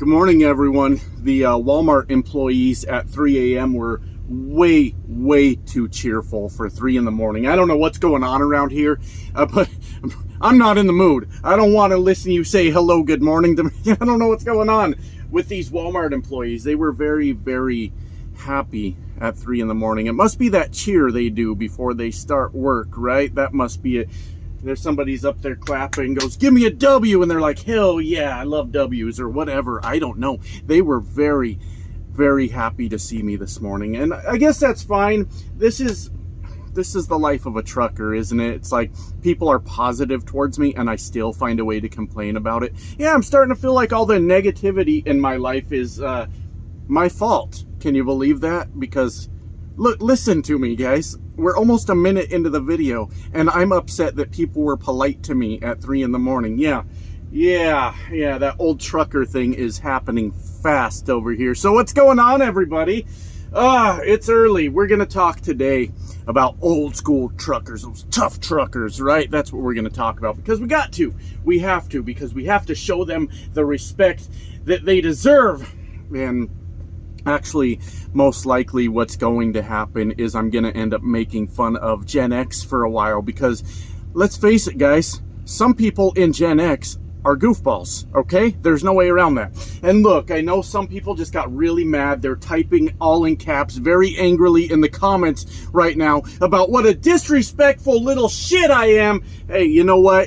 Good morning, everyone. The Walmart employees at 3 a.m. were way too cheerful for 3 in the morning. I don't know what's going on around here, but I'm not in the mood. I don't want to listen to you say hello, good morning to me. I don't know what's going on with these Walmart employees. They were very happy at 3 in the morning. It must be that cheer they do before they start work, right? That must be it. There's somebody's up there clapping, goes, give me a W, and they're like, hell yeah, I love W's, or whatever. I don't know. They were very happy to see me this morning, and I guess that's fine. This is the life of a trucker, isn't it? It's like people are positive towards me, and I still find a way to complain about it. Yeah, I'm starting to feel like all the negativity in my life is my fault. Can you believe that? Because look, listen to me, guys. We're almost a minute into the video, and I'm upset that people were polite to me at 3 in the morning. Yeah, that old trucker thing is happening fast over here. So what's going on, everybody? It's early. We're going to talk today about old school truckers, those tough truckers, right? That's what we're going to talk about, because we got to. We have to, because we have to show them the respect that they deserve. And actually, most likely what's going to happen is I'm going to end up making fun of Gen X for a while, because let's face it, guys, some people in Gen X are goofballs, okay? There's no way around that. And look, I know some people just got really mad. They're typing all in caps very angrily in the comments right now about what a disrespectful little shit I am. Hey, you know what?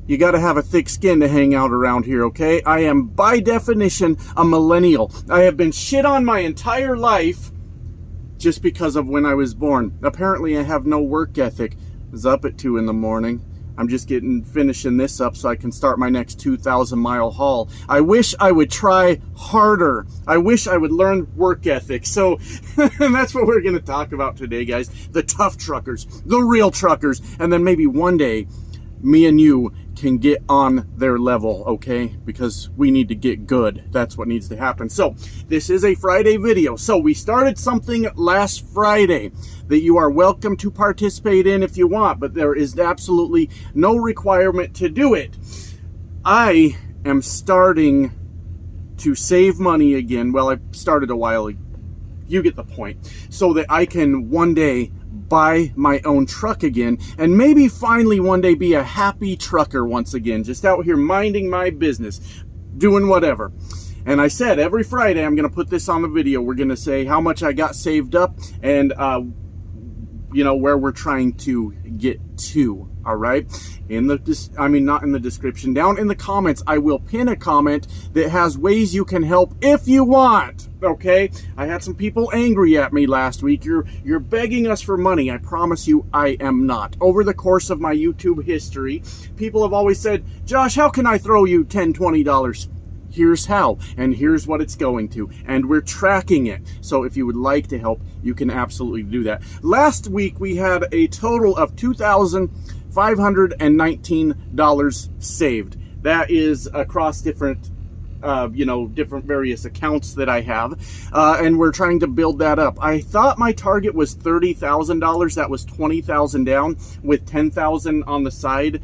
You got to have a thick skin to hang out around here, okay? I am, by definition, a millennial. I have been shit on my entire life just because of when I was born. Apparently, I have no work ethic. I was up at 2 in the morning. I'm just finishing this up so I can start my next 2,000-mile haul. I wish I would try harder. I wish I would learn work ethic. So that's what we're going to talk about today, guys. The tough truckers, the real truckers, and then maybe one day, me and you can get on their level, okay? Because we need to get good. That's what needs to happen. So this is a Friday video. So we started something last Friday that you are welcome to participate in if you want, but there is absolutely no requirement to do it. I am starting to save money again. Well, I started a while ago. You get the point. So that I can one day buy my own truck again, and maybe finally one day be a happy trucker once again, just out here minding my business, doing whatever. And I said every Friday I'm going to put this on the video. We're going to say how much I got saved up and you know, where we're trying to get to. All right, not in the description, down in the comments, I will pin a comment that has ways you can help if you want. Okay, I had some people angry at me last week. You're begging us for money. I promise you I am not. Over the course of my YouTube history, people have always said, Josh, how can I throw you $10, $20? Here's how, and here's what it's going to, and we're tracking it. So if you would like to help, you can absolutely do that. Last week we had a total of $2,519 saved. That is across different different various accounts that I have, and we're trying to build that up. I thought my target was $30,000. That was $20,000 down with $10,000 on the side,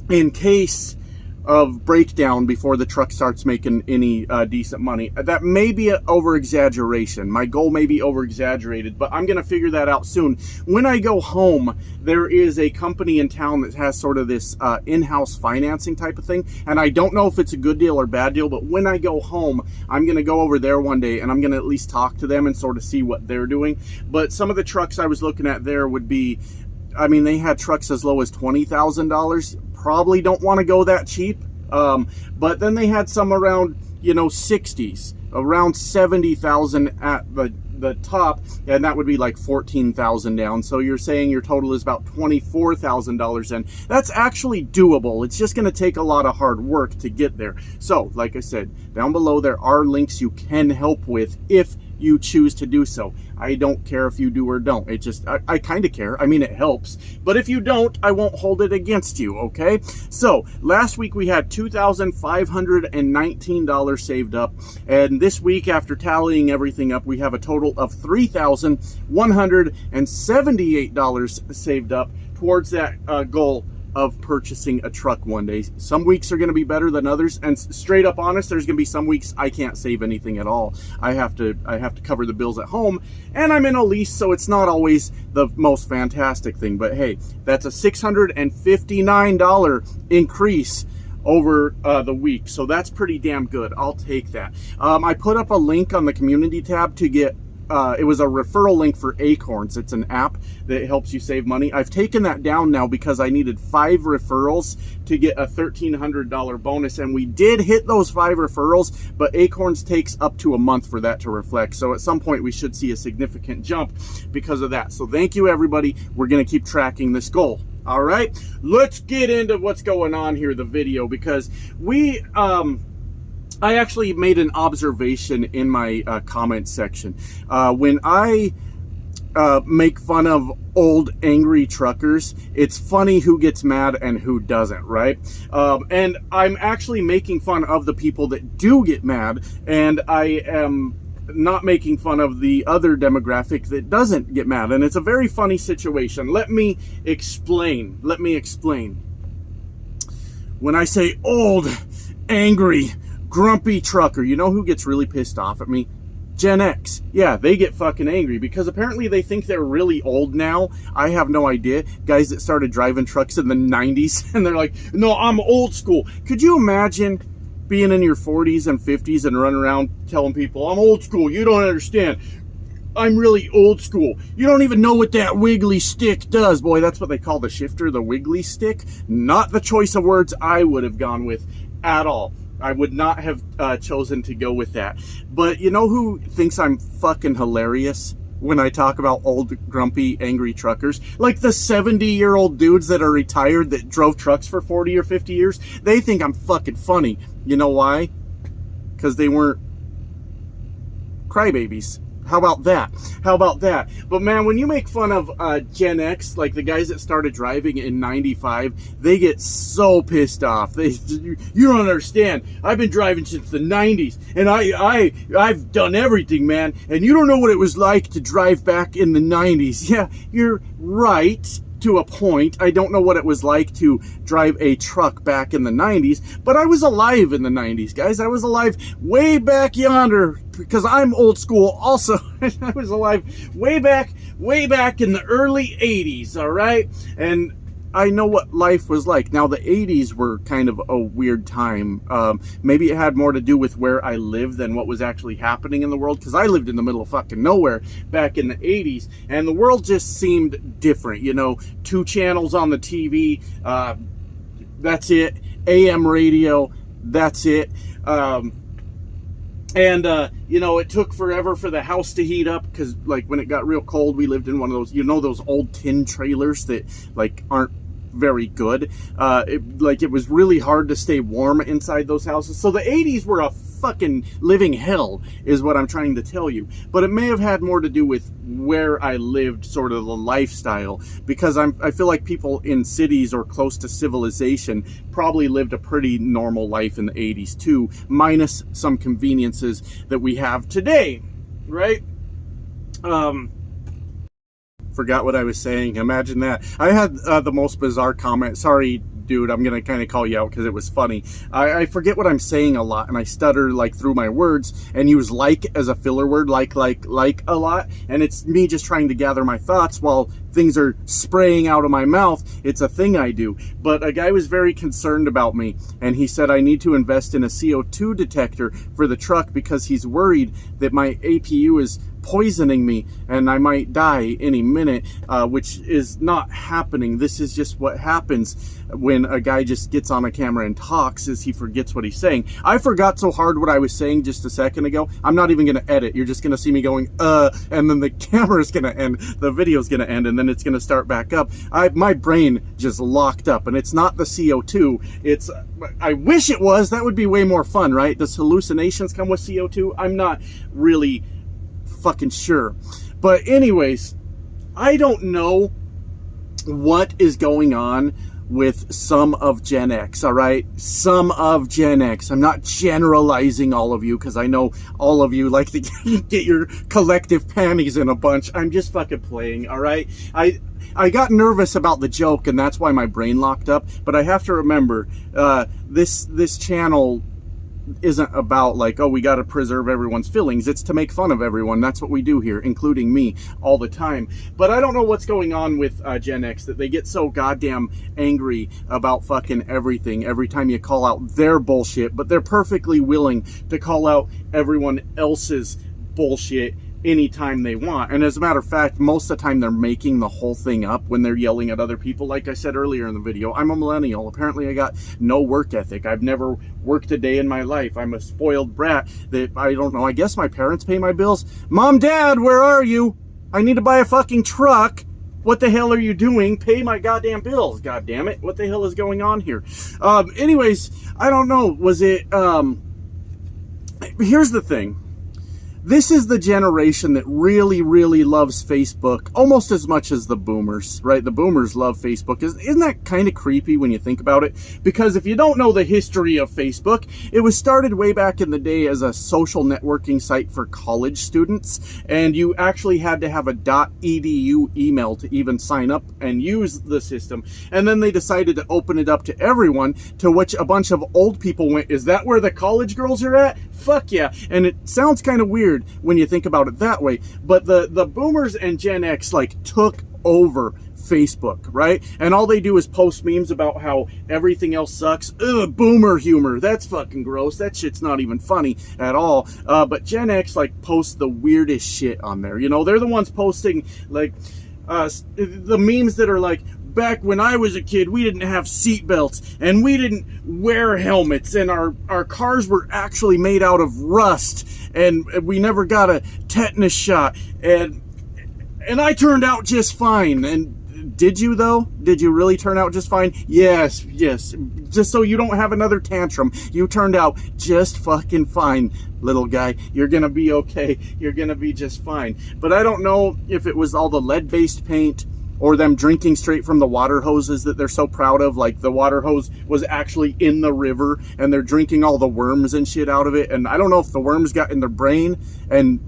in case of breakdown before the truck starts making any decent money. That may be an over-exaggeration. My goal may be over-exaggerated, but I'm going to figure that out soon. When I go home, there is a company in town that has sort of this in-house financing type of thing, and I don't know if it's a good deal or bad deal, but when I go home, I'm going to go over there one day, and I'm going to at least talk to them and sort of see what they're doing. But some of the trucks I was looking at there would be, I mean, they had trucks as low as $20,000. Probably don't want to go that cheap. But then they had some around, 60s, around 70,000 at the top, and that would be like 14,000 down. So you're saying your total is about $24,000 in. That's actually doable. It's just going to take a lot of hard work to get there. So, like I said, down below there are links you can help with if you choose to do so. I don't care if you do or don't. It just, I kind of care. I mean, it helps. But if you don't, I won't hold it against you, okay? So, last week we had $2,519 saved up. And this week, after tallying everything up, we have a total of $3,178 saved up towards that goal of purchasing a truck one day. Some weeks are going to be better than others, and straight up honest, there's going to be some weeks I can't save anything at all. I have to cover the bills at home, and I'm in a lease, so it's not always the most fantastic thing. But hey, that's a $659 increase over the week, so that's pretty damn good. I'll take that. I put up a link on the community tab to get it was a referral link for Acorns. It's an app that helps you save money. I've taken that down now because I needed 5 referrals to get a $1,300 bonus, and we did hit those 5 referrals, but Acorns takes up to a month for that to reflect. So at some point we should see a significant jump because of that. So thank you, everybody. We're going to keep tracking this goal. All right, let's get into what's going on here, the video, because I actually made an observation in my comment section. When I make fun of old angry truckers, it's funny who gets mad and who doesn't, right? And I'm actually making fun of the people that do get mad, and I am not making fun of the other demographic that doesn't get mad. And it's a very funny situation. Let me explain. When I say old, angry, grumpy trucker, you know who gets really pissed off at me? Gen X. Yeah, they get fucking angry because apparently they think they're really old now. I have no idea. Guys that started driving trucks in the 90s and they're like, no, I'm old school. Could you imagine being in your 40s and 50s and running around telling people, I'm old school, you don't understand. I'm really old school. You don't even know what that wiggly stick does. Boy, that's what they call the shifter, the wiggly stick. Not the choice of words I would have gone with at all. I would not have chosen to go with that. But you know who thinks I'm fucking hilarious when I talk about old, grumpy, angry truckers? Like the 70-year-old dudes that are retired that drove trucks for 40 or 50 years. They think I'm fucking funny. You know why? Because they weren't crybabies. How about that? How about that? But man, when you make fun of Gen X, like the guys that started driving in '95, they get so pissed off. You don't understand. I've been driving since the 90s, and I've done everything, man. And you don't know what it was like to drive back in the 90s. Yeah, you're right. To a point. I don't know what it was like to drive a truck back in the 90s, but I was alive in the 90s, guys. I was alive way back yonder because I'm old school also. I was alive way back in the early 80s, all right? And I know what life was like. Now, the 80s were kind of a weird time. Maybe it had more to do with where I lived than what was actually happening in the world, because I lived in the middle of fucking nowhere back in the 80s, and the world just seemed different. You know, 2 channels on the TV, that's it. AM radio, that's it. You know, it took forever for the house to heat up because, like, when it got real cold, we lived in one of those, you know, those old tin trailers that, like, aren't very good. It was really hard to stay warm inside those houses. So the 80s were a fucking living hell, is what I'm trying to tell you. But it may have had more to do with where I lived, sort of the lifestyle, because I feel like people in cities or close to civilization probably lived a pretty normal life in the 80s too, minus some conveniences that we have today, right? Forgot what I was saying. Imagine that. I had the most bizarre comment. Sorry, dude, I'm gonna kind of call you out because it was funny. I forget what I'm saying a lot, and I stutter like through my words and use like as a filler word, like a lot, and it's me just trying to gather my thoughts while things are spraying out of my mouth. It's a thing I do. But a guy was very concerned about me, and he said I need to invest in a CO2 detector for the truck because he's worried that my APU is poisoning me and I might die any minute, which is not happening. This is just what happens when a guy just gets on a camera and talks, is he forgets what he's saying. I forgot so hard what I was saying just a second ago. I'm not even going to edit. You're just going to see me going, and then the camera's going to end, the video's going to end, and then it's going to start back up. My brain just locked up, and it's not the CO2. It's, I wish it was. That would be way more fun, right? Does hallucinations come with CO2? I'm not really fucking sure. But anyways, I don't know what is going on with some of Gen X, all right? Some of Gen X. I'm not generalizing all of you, because I know all of you like to get your collective panties in a bunch. I'm just fucking playing, all right? I got nervous about the joke, and that's why my brain locked up, but I have to remember, this channel isn't about like, oh, we got to preserve everyone's feelings. It's to make fun of everyone. That's what we do here, including me, all the time. But I don't know what's going on with Gen X, that they get so goddamn angry about fucking everything every time you call out their bullshit, but they're perfectly willing to call out everyone else's bullshit anytime they want. And as a matter of fact, most of the time they're making the whole thing up when they're yelling at other people. Like I said earlier in the video, I'm a millennial. Apparently I got no work ethic. I've never worked a day in my life. I'm a spoiled brat that, I don't know, I guess my parents pay my bills. Mom, Dad, where are you? I need to buy a fucking truck. What the hell are you doing? Pay my goddamn bills. God damn it. What the hell is going on here? Anyways, I don't know. Was it, here's the thing. This is the generation that really, really loves Facebook almost as much as the boomers, right? The boomers love Facebook. Isn't that kind of creepy when you think about it? Because if you don't know the history of Facebook, it was started way back in the day as a social networking site for college students, and you actually had to have a .edu email to even sign up and use the system. And then they decided to open it up to everyone, to which a bunch of old people went, is that where the college girls are at? Fuck yeah. And it sounds kind of weird when you think about it that way, but the boomers and Gen X like took over Facebook, right? And all they do is post memes about how everything else sucks. Ugh, boomer humor. That's fucking gross. That shit's not even funny at all. But Gen X like posts the weirdest shit on there. You know, they're the ones posting like the memes that are like, back when I was a kid, we didn't have seatbelts and we didn't wear helmets, and our cars were actually made out of rust, and we never got a tetanus shot, and I turned out just fine. And did you though? Did you really turn out just fine? Yes. Just so you don't have another tantrum, you turned out just fucking fine, little guy. You're gonna be okay. You're gonna be just fine. But I don't know if it was all the lead-based paint, or them drinking straight from the water hoses that they're so proud of. Like the water hose was actually in the river, and they're drinking all the worms and shit out of it. And I don't know if the worms got in their brain and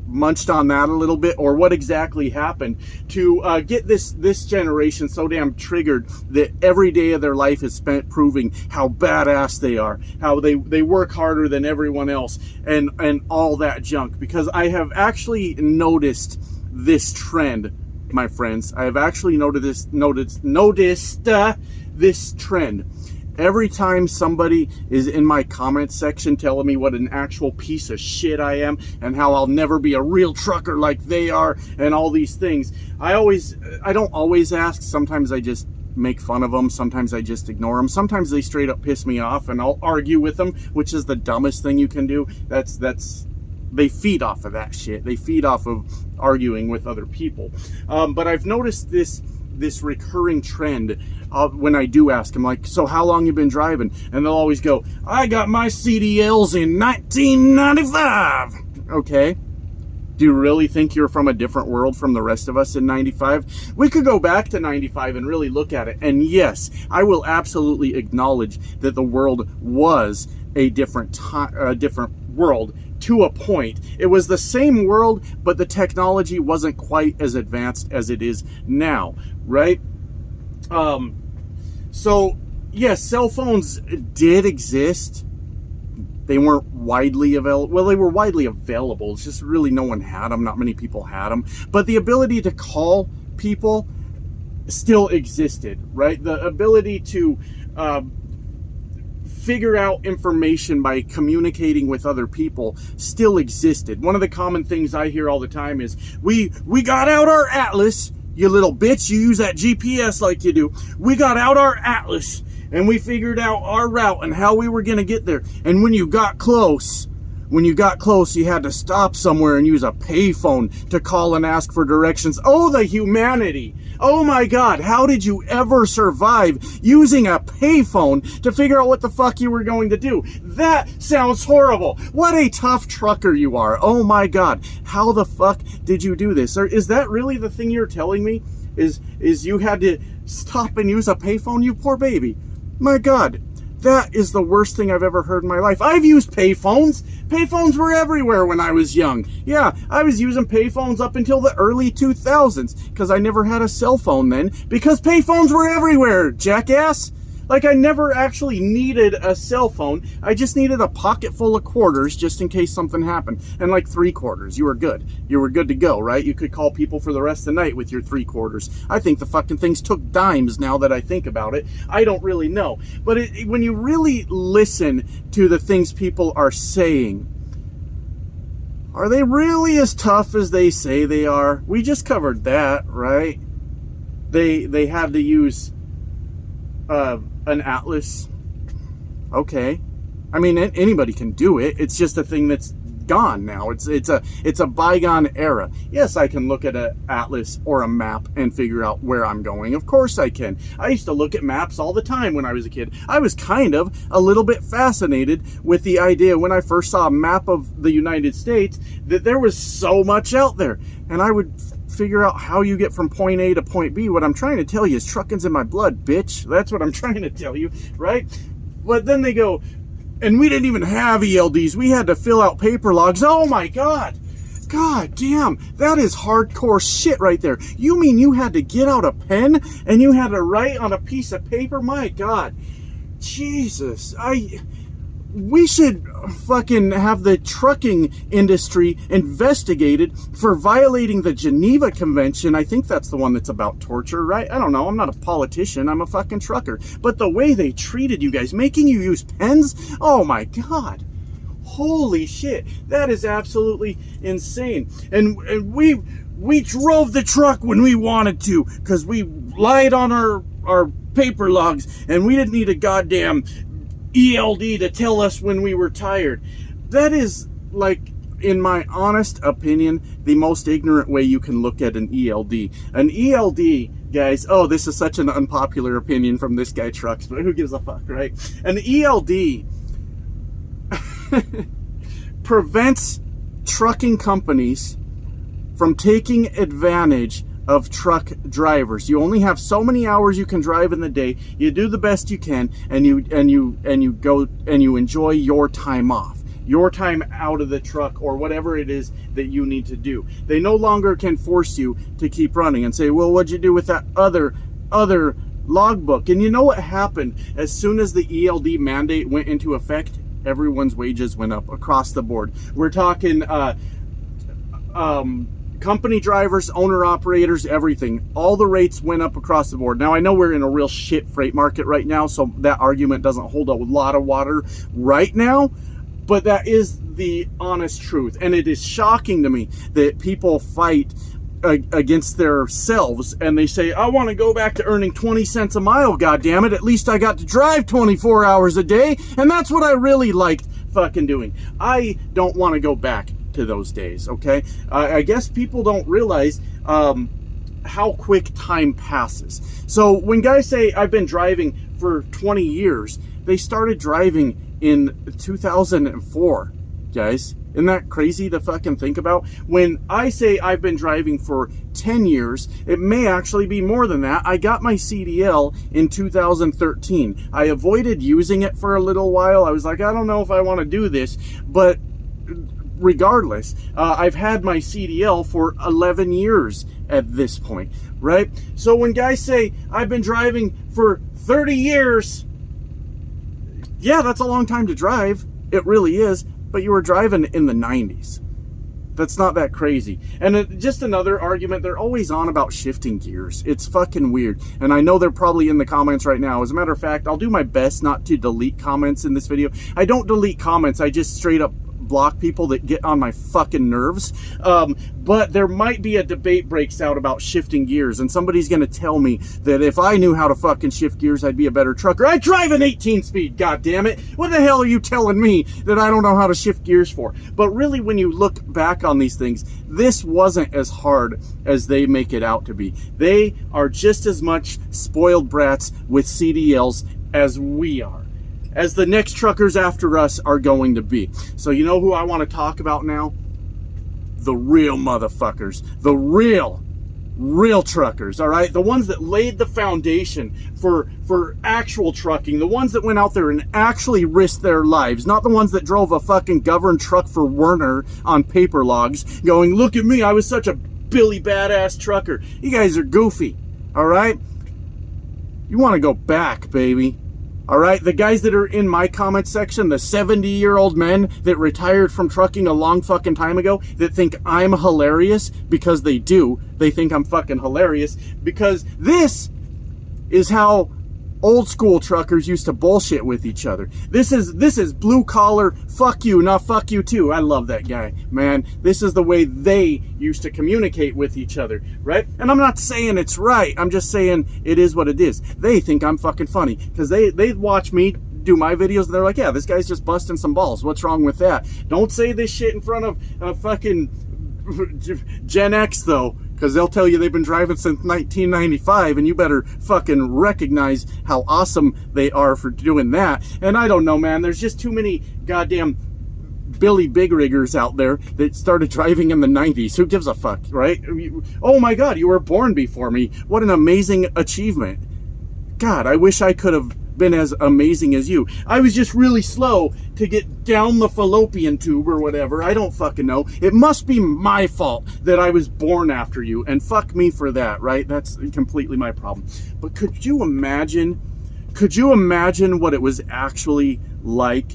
munched on that a little bit, or what exactly happened to get this generation so damn triggered that every day of their life is spent proving how badass they are, how they work harder than everyone else, and all that junk. Because I have actually noticed this trend, my friends. I have actually noticed this trend. Every time somebody is in my comment section telling me what an actual piece of shit I am, and how I'll never be a real trucker like they are, and all these things, I don't always ask. Sometimes I just make fun of them. Sometimes I just ignore them. Sometimes they straight up piss me off, and I'll argue with them, which is the dumbest thing you can do. They feed off of that shit. They feed off of arguing with other people. But I've noticed this recurring trend when I do ask them, like, so how long you been driving? And they'll always go, I got my CDLs in 1995. Okay. Do you really think you're from a different world from the rest of us in 95? We could go back to 95 and really look at it. And yes, I will absolutely acknowledge that the world was a different world. To a point. It was the same world, but the technology wasn't quite as advanced as it is now, right? So yes, cell phones did exist. They weren't widely available. Well, they were widely available. It's just really no one had them. Not many people had them. But the ability to call people still existed, right? The ability to figure out information by communicating with other people still existed. One of the common things I hear all the time is, we got out our atlas, you little bitch, you use that GPS like you do. We got out our atlas and we figured out our route and how we were going to get there. And when you got close, you had to stop somewhere and use a payphone to call and ask for directions. Oh, the humanity. Oh my God, how did you ever survive using a payphone to figure out what the fuck you were going to do? That sounds horrible. What a tough trucker you are. Oh my God, how the fuck did you do this? Or is that really the thing you're telling me? is you had to stop and use a payphone, you poor baby. My God, that is the worst thing I've ever heard in my life. I've used payphones. Payphones were everywhere when I was young. Yeah, I was using payphones up until the early 2000s because I never had a cell phone then because payphones were everywhere, jackass. Like, I never actually needed a cell phone. I just needed a pocket full of quarters just in case something happened. And like 3 quarters, you were good. You were good to go, right? You could call people for the rest of the night with your 3 quarters. I think the fucking things took dimes now that I think about it. I don't really know. But when you really listen to the things people are saying, are they really as tough as they say they are? We just covered that, right? They had to use an atlas. Okay, I mean, anybody can do it. It's just a thing that's gone now. It's a bygone era. Yes, I can look at an atlas or a map and figure out where I'm going. Of course I can. I used to look at maps all the time when I was a kid. I was kind of a little bit fascinated with the idea when I first saw a map of the United States that there was so much out there, and I would figure out how you get from point A to point B. What I'm trying to tell you is trucking's in my blood, bitch. That's what I'm trying to tell you, right? But then they go, and we didn't even have ELDs. We had to fill out paper logs. Oh my God. God damn, that is hardcore shit right there. You mean you had to get out a pen and you had to write on a piece of paper? My God. Jesus. We should fucking have the trucking industry investigated for violating the Geneva Convention. I think that's the one that's about torture, right? I don't know. I'm not a politician. I'm a fucking trucker. But the way they treated you guys, making you use pens, oh my God. Holy shit. That is absolutely insane. And we drove the truck when we wanted to because we lied on our paper logs and we didn't need a goddamn ELD to tell us when we were tired. That is, like, in my honest opinion, the most ignorant way you can look at an ELD. An ELD, guys, oh, this is such an unpopular opinion from this guy Trucks, but who gives a fuck, right? An ELD prevents trucking companies from taking advantage of truck drivers. You only have so many hours you can drive in the day. You do the best you can, and you go and you enjoy your time off, your time out of the truck or whatever it is that you need to do. They no longer can force you to keep running and say, well, what'd you do with that other logbook? And you know what happened as soon as the ELD mandate went into effect? Everyone's wages went up across the board. We're talking company drivers, owner operators, everything. All the rates went up across the board. Now, I know we're in a real shit freight market right now, so that argument doesn't hold a lot of water right now, but that is the honest truth. And it is shocking to me that people fight against themselves and they say, I want to go back to earning 20 cents a mile, goddammit. At least I got to drive 24 hours a day, and that's what I really liked fucking doing. I don't want to go back to those days, okay? I guess people don't realize how quick time passes. So when guys say I've been driving for 20 years, they started driving in 2004, guys. Isn't that crazy to fucking think about? When I say I've been driving for 10 years, it may actually be more than that. I got my CDL in 2013. I avoided using it for a little while. I was like, I don't know if I want to do this, but regardless, I've had my CDL for 11 years at this point, right? So when guys say I've been driving for 30 years, yeah, that's a long time to drive. It really is. But you were driving in the 90s. That's not that crazy. And just another argument, they're always on about shifting gears. It's fucking weird. And I know they're probably in the comments right now. As a matter of fact, I'll do my best not to delete comments in this video. I don't delete comments. I just straight up block people that get on my fucking nerves. But there might be a debate breaks out about shifting gears, and somebody's gonna tell me that if I knew how to fucking shift gears, I'd be a better trucker. I drive an 18 speed, goddammit. What the hell are you telling me that I don't know how to shift gears for? But really, when you look back on these things, this wasn't as hard as they make it out to be. They are just as much spoiled brats with CDLs as we are, as the next truckers after us are going to be. So you know who I want to talk about now? The real motherfuckers. The real real truckers, all right? The ones that laid the foundation for actual trucking, the ones that went out there and actually risked their lives, not the ones that drove a fucking governed truck for Werner on paper logs going, look at me, I was such a Billy badass trucker. You guys are goofy, all right? You want to go back, baby. All right, the guys that are in my comment section, the 70-year-old men that retired from trucking a long fucking time ago that think I'm hilarious, because they do. They think I'm fucking hilarious, because this is how old school truckers used to bullshit with each other. This is blue collar, fuck you, not fuck you too. I love that guy, man. This is the way they used to communicate with each other, right? And I'm not saying it's right. I'm just saying it is what it is. They think I'm fucking funny because they watch me do my videos and they're like, yeah, this guy's just busting some balls. What's wrong with that? Don't say this shit in front of fucking Gen X though, because they'll tell you they've been driving since 1995, and you better fucking recognize how awesome they are for doing that. And I don't know, man, there's just too many goddamn Billy Big Riggers out there that started driving in the 90s. Who gives a fuck, right? Oh my God, you were born before me. What an amazing achievement. God, I wish I could have been as amazing as you. I was just really slow to get down the fallopian tube or whatever. I don't fucking know. It must be my fault that I was born after you, and fuck me for that, right? That's completely my problem. But could you imagine what it was actually like?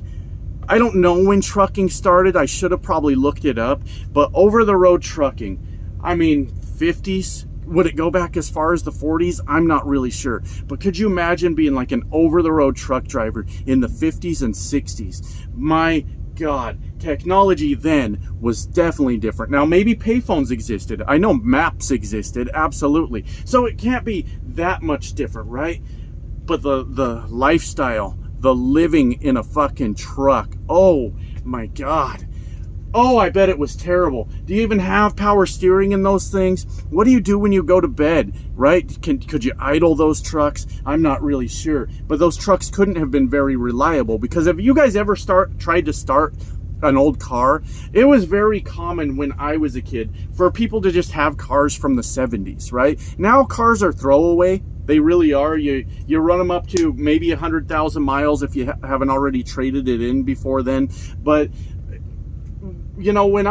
I don't know when trucking started. I should have probably looked it up, but over-the-road trucking, I mean, 50s? Would it go back as far as the 40s? I'm not really sure. But could you imagine being like an over-the-road truck driver in the 50s and 60s? My God, technology then was definitely different. Now, maybe payphones existed. I know maps existed, absolutely. So it can't be that much different, right? But the lifestyle, the living in a fucking truck, oh my God. Oh, I bet it was terrible. Do you even have power steering in those things? What do you do when you go to bed, right? Could you idle those trucks? I'm not really sure. But those trucks couldn't have been very reliable, because if you guys ever tried to start an old car, it was very common when I was a kid for people to just have cars from the 70s, right? Now cars are throwaway. They really are. You run them up to maybe 100,000 miles if you haven't already traded it in before then. But you know, when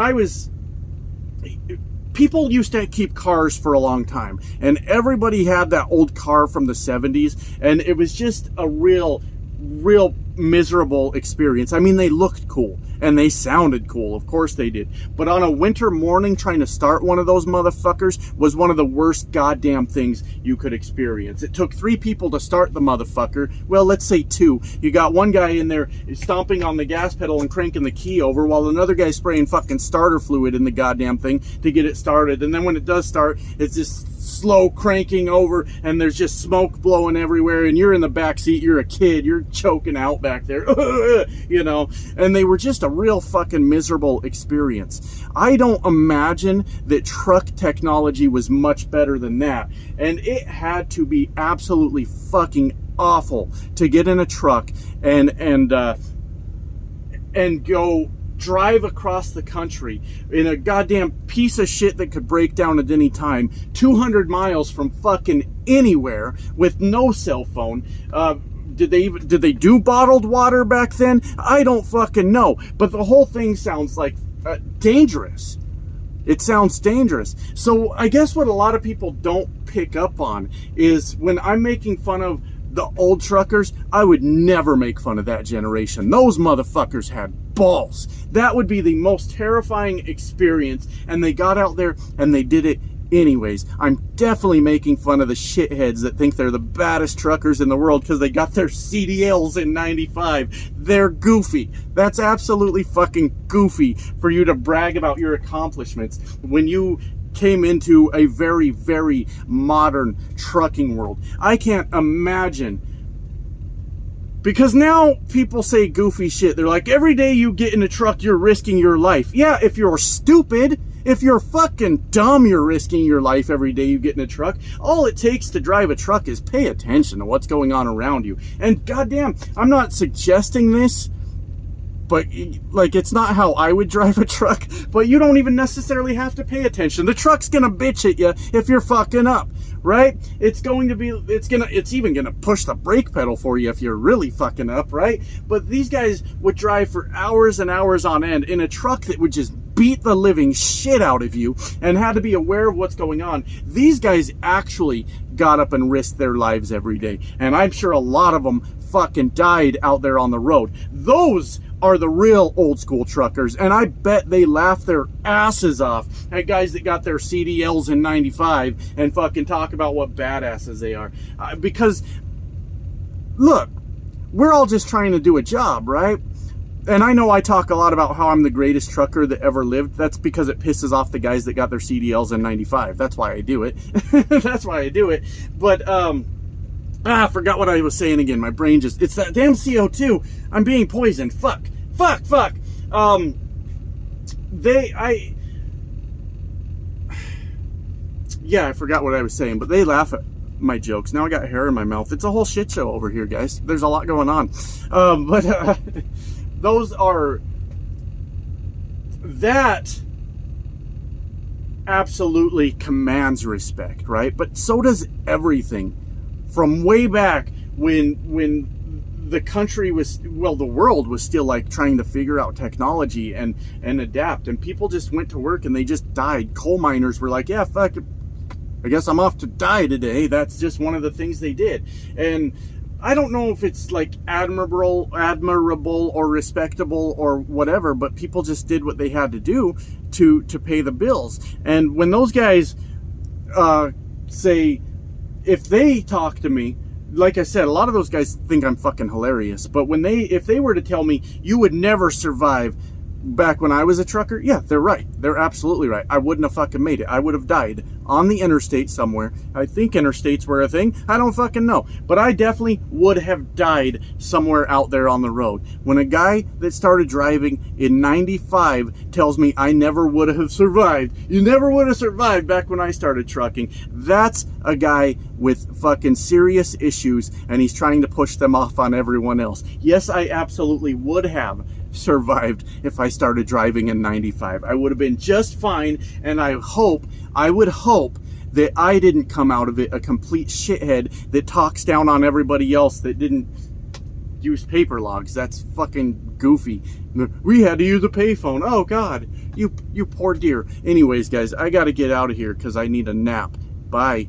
people used to keep cars for a long time, and everybody had that old car from the 70s, and it was just a real miserable experience. I mean, they looked cool and they sounded cool, of course they did, but on a winter morning trying to start one of those motherfuckers was one of the worst goddamn things you could experience. It took 3 people to start the motherfucker. Well, let's say 2. You got one guy in there stomping on the gas pedal and cranking the key over, while another guy's spraying fucking starter fluid in the goddamn thing to get it started. And then when it does start, it's just slow cranking over, and there's just smoke blowing everywhere, and you're in the back seat, you're a kid, you're choking out back there, you know. And they were just a real fucking miserable experience. I don't imagine that truck technology was much better than that, and it had to be absolutely fucking awful to get in a truck and go drive across the country in a goddamn piece of shit that could break down at any time, 200 miles from fucking anywhere with no cell phone. Did they do bottled water back then? I don't fucking know. But the whole thing sounds like dangerous. It sounds dangerous. So I guess what a lot of people don't pick up on is when I'm making fun of the old truckers, I would never make fun of that generation. Those motherfuckers had balls. That would be the most terrifying experience, and they got out there and they did it anyways. I'm definitely making fun of the shitheads that think they're the baddest truckers in the world because they got their CDLs in 95. They're goofy. That's absolutely fucking goofy for you to brag about your accomplishments when you came into a very, very modern trucking world. I can't imagine, because now people say goofy shit. They're like, every day you get in a truck, you're risking your life. Yeah, if you're stupid, if you're fucking dumb, you're risking your life every day you get in a truck. All it takes to drive a truck is pay attention to what's going on around you. And goddamn, I'm not suggesting this but like, it's not how I would drive a truck, but you don't even necessarily have to pay attention. The truck's gonna bitch at you if you're fucking up, right? It's even gonna push the brake pedal for you if you're really fucking up, right? But these guys would drive for hours and hours on end in a truck that would just beat the living shit out of you and had to be aware of what's going on. These guys actually got up and risked their lives every day, and I'm sure a lot of them fucking died out there on the road. Those are the real old school truckers, and I bet they laugh their asses off at guys that got their CDLs in 95 and fucking talk about what badasses they are. Because look, we're all just trying to do a job, right? And I know I talk a lot about how I'm the greatest trucker that ever lived. That's because it pisses off the guys that got their CDLs in 95. That's why I do it. That's why I do it. But, I forgot what I was saying again. My brain just, it's that damn CO2. I'm being poisoned. Fuck. Yeah, I forgot what I was saying, but they laugh at my jokes. Now I got hair in my mouth. It's a whole shit show over here, guys. There's a lot going on. Those are, that absolutely commands respect, right? But so does everything. From way back when the country was, well, the world was still like trying to figure out technology and adapt, and people just went to work and they just died. Coal miners were like, yeah, fuck it, I guess I'm off to die today. That's just one of the things they did. And I don't know if it's like admirable or respectable or whatever, but people just did what they had to do to pay the bills. And when those guys say, if they talk to me, like I said, a lot of those guys think I'm fucking hilarious, but if they were to tell me you would never survive back when I was a trucker, yeah, they're right. They're absolutely right. I wouldn't have fucking made it. I would have died on the interstate somewhere. I think interstates were a thing. I don't fucking know. But I definitely would have died somewhere out there on the road. When a guy that started driving in 95 tells me I never would have survived, you never would have survived back when I started trucking, that's a guy with fucking serious issues, and he's trying to push them off on everyone else. Yes, I absolutely would have survived if I started driving in 95. I would have been just fine, and I would hope that I didn't come out of it a complete shithead that talks down on everybody else that didn't use paper logs. That's fucking goofy. We had to use a payphone. Oh God, you poor dear. Anyways, guys, I gotta get out of here because I need a nap. Bye.